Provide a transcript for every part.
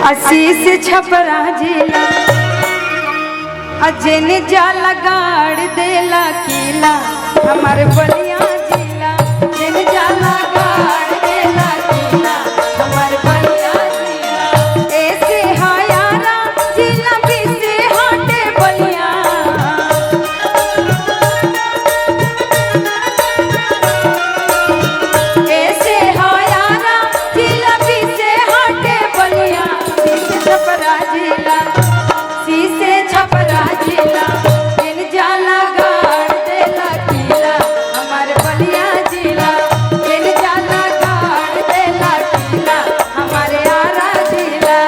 आशीष छपरा जिला अजन जाला गाड़ देला किला हमारे बलिया जिला जन जाला गाड़ देला किला हमारे बलिया जिला ऐसे हायारा जिला भी से हटे बलिया ऐसे हायारा जिला भी से हटे बलिया छपरा जिला शीशे छपरा जिला इन जाला गाड़ देला किला हमारे बलिया जिला इन जाला गाड़ देला किला हमारे आरा जिला।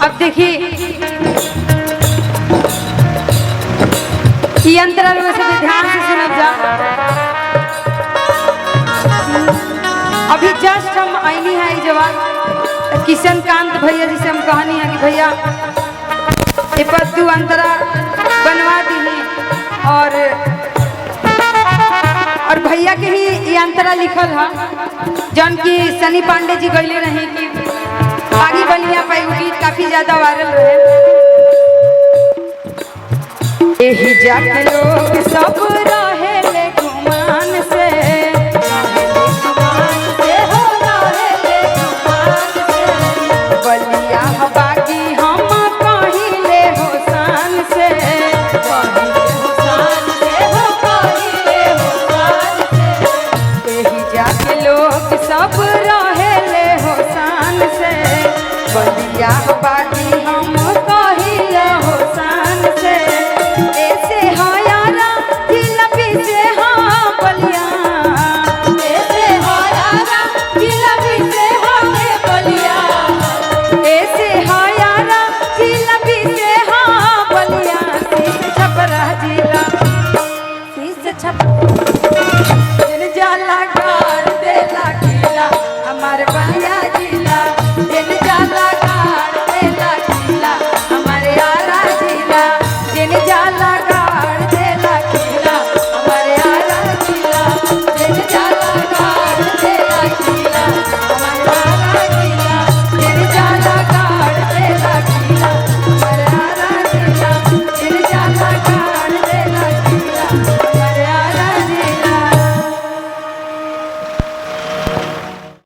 अब देखिए ये अंतराल में सभी ध्यान से सुनब जा। अभी जस्ट हम आईनी है जवान किशन कांत भैया जी से हम कहानी है कि भैया ये पद्दू अंतरा बनवा दी और भैया के ही ये अंतरा लिखल है जौन की सनी पांडे जी गईले रहे कि आगे बलिया पे गीत काफी ज्यादा वायरल रहे। यही जाके लोग सब